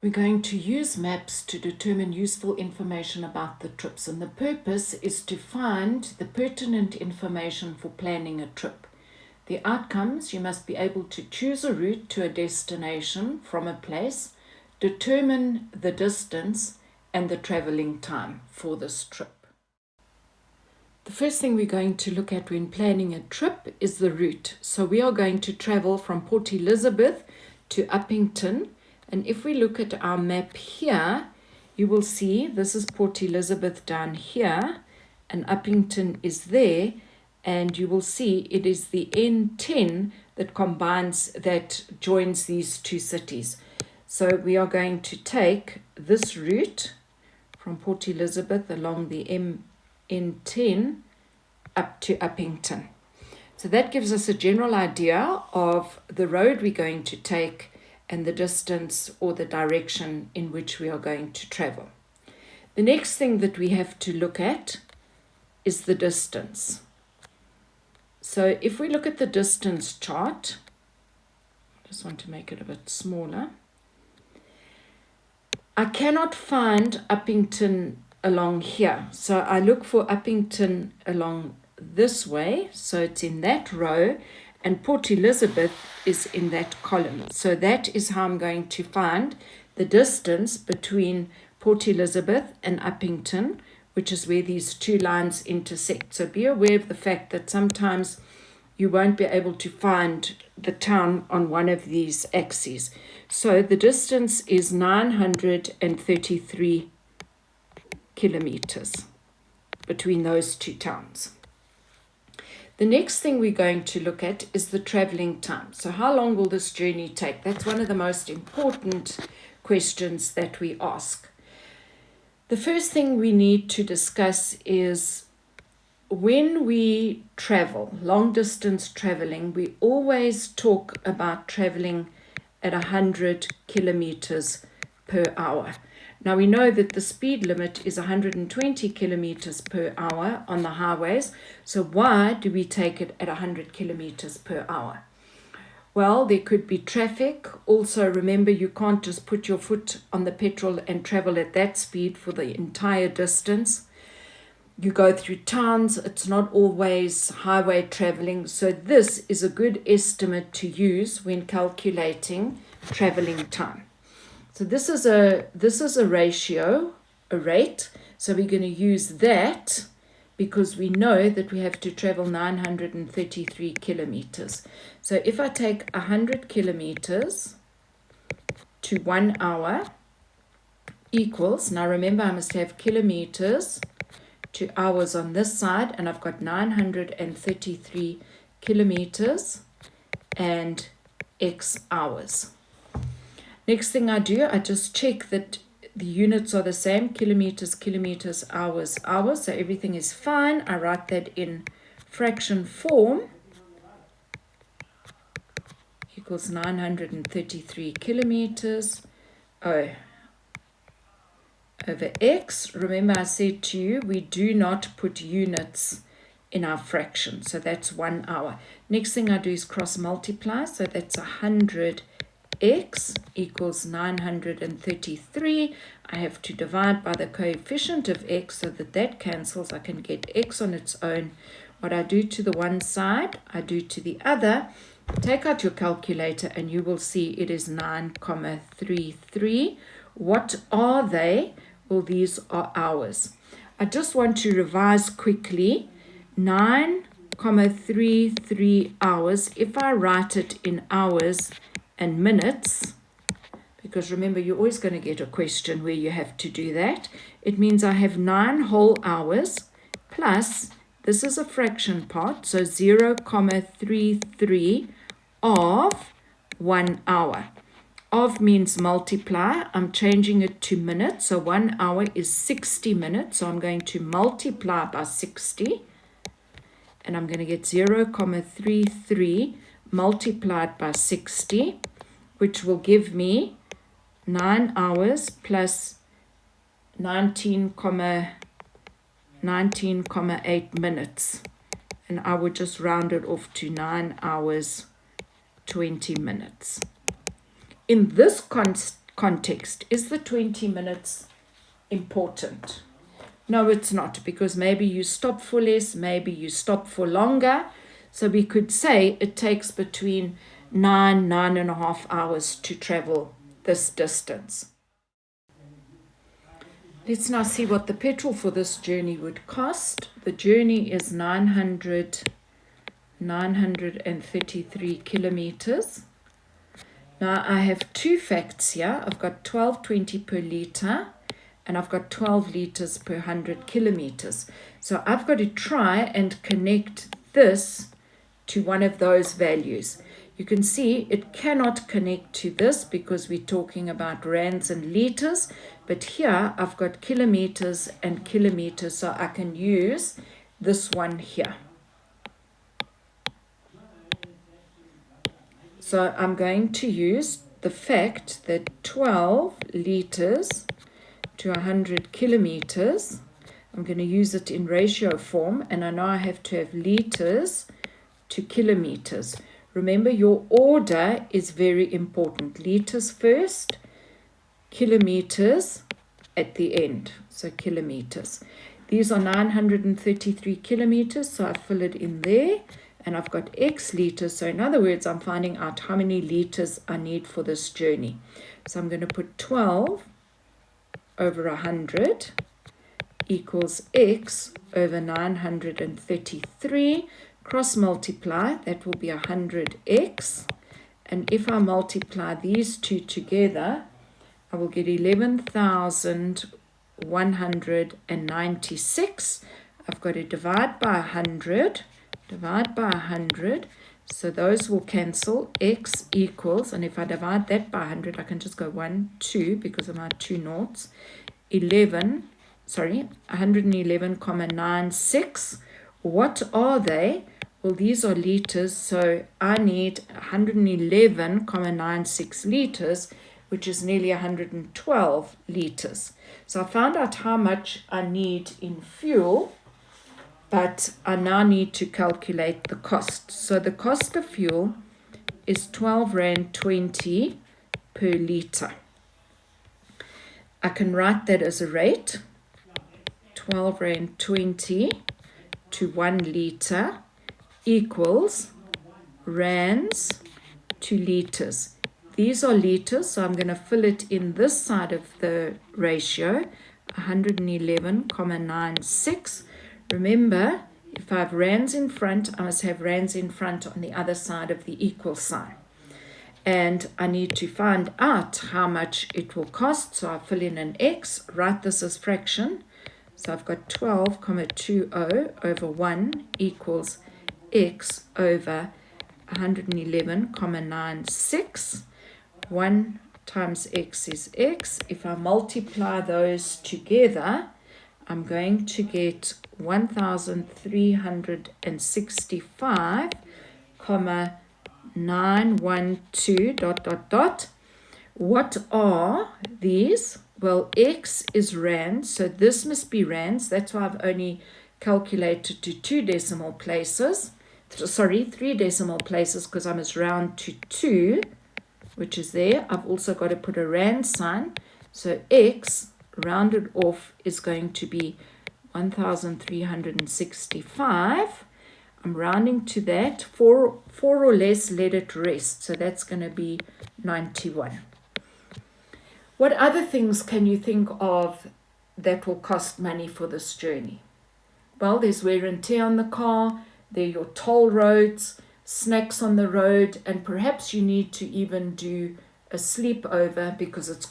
We're going to use maps to determine useful information about the trips, and the purpose is to find the pertinent information for planning a trip. The outcomes: you must be able to choose a route to a destination from a place, determine the distance and the traveling time for this trip. The first thing we're going to look at when planning a trip is the route. So we are going to travel from Port Elizabeth to Upington. And if we look at our map here, you will see this is Port Elizabeth down here, and Upington is there, and you will see it is the N10 that joins these two cities. So we are going to take this route from Port Elizabeth along the N10 up to Upington. So that gives us a general idea of the road we're going to take and the distance or the direction in which we are going to travel. The next thing that we have to look at is the distance. So if we look at the distance chart, I just want to make it a bit smaller. I cannot find Upington along here. So I look for Upington along this way. So it's in that row, and Port Elizabeth is in that column. So that is how I'm going to find the distance between Port Elizabeth and Upington, which is where these two lines intersect. So be aware of the fact that sometimes you won't be able to find the town on one of these axes. So the distance is 933 kilometers between those two towns. The next thing we're going to look at is the traveling time. So how long will this journey take? That's one of the most important questions that we ask. The first thing we need to discuss is when we travel, long distance traveling, we always talk about traveling at 100 kilometers per hour. Now we know that the speed limit is 120 kilometers per hour on the highways. So why do we take it at 100 kilometers per hour? Well, there could be traffic. Also, remember, you can't just put your foot on the petrol and travel at that speed for the entire distance. You go through towns. It's not always highway traveling. So this is a good estimate to use when calculating traveling time. So this is a ratio, a rate. So we're going to use that because we know that we have to travel 933 kilometers. So if I take 100 kilometers to 1 hour equals, now remember I must have kilometers to hours on this side, and I've got 933 kilometers and X hours. Next thing I do, I just check that the units are the same, kilometers, kilometers, hours, hours. So everything is fine. I write that in fraction form. Equals 933 kilometers over X. Remember I said to you, we do not put units in our fraction. So that's 1 hour. Next thing I do is cross multiply. So that's 100 X equals 933. I have to divide by the coefficient of X so that cancels. I can get X on its own. What I do to the one side, I do to the other. Take out your calculator and you will see it is 9,33. What are they? Well, these are hours. I just want to revise quickly. 9,33 hours. If I write it in hours and minutes, because remember you're always going to get a question where you have to do that, it means I have 9 whole hours plus, this is a fraction part, so 0,33 of 1 hour. Of means multiply. I'm changing it to minutes, so 1 hour is 60 minutes, so I'm going to multiply by 60, and I'm going to get 0,33 multiplied by 60, which will give me 9 hours plus 19,8 minutes. And I would just round it off to 9 hours, 20 minutes. In this context. Is the 20 minutes important? No, it's not, because maybe you stop for less, maybe you stop for longer. So we could say it takes between 9.5 hours to travel this distance. Let's now see what the petrol for this journey would cost. The journey is 933 kilometers. Now I have two facts here. I've got 12.20 per litre and I've got 12 litres per 100 kilometers. So I've got to try and connect this to one of those values. You can see it cannot connect to this because we're talking about rands and litres, but here I've got kilometers and kilometers, so I can use this one here. So I'm going to use the fact that 12 litres to 100 kilometers, I'm going to use it in ratio form, and I know I have to have litres to kilometers. Remember, your order is very important. Litres first, kilometers at the end. So kilometers. These are 933 kilometers, so I fill it in there. And I've got X litres. So in other words, I'm finding out how many litres I need for this journey. So I'm going to put 12 over 100 equals X over 933. Cross multiply, that will be 100x, and if I multiply these two together, I will get 11,196. I've got to divide by 100, so those will cancel. X equals, and if I divide that by 100, I can just go 1, 2, because of my two noughts, 111,96. What are they? Well, these are litres, so I need 111,96 litres, which is nearly 112 litres. So I found out how much I need in fuel, but I now need to calculate the cost. So the cost of fuel is 12 Rand 20 per litre. I can write that as a rate, 12 Rand 20 to 1 litre equals rands to litres. These are litres, so I'm going to fill it in this side of the ratio, 111,96. Remember, if I have rands in front, I must have rands in front on the other side of the equal sign. And I need to find out how much it will cost, so I fill in an X, write this as fraction. So I've got 12,20 over 1 equals X over 111,96. 1 times X is X. If I multiply those together, I'm going to get 1,365,912 ... What are these? Well, X is rand, so this must be rands. That's why I've only calculated to 3 decimal places, because I must round to 2, which is there. I've also got to put a rand sign. So X rounded off is going to be 1,365. I'm rounding to that. 4 or less, let it rest. So that's going to be 91. What other things can you think of that will cost money for this journey? Well, there's wear and tear on the car, there are your toll roads, snacks on the road, and perhaps you need to even do a sleepover because it's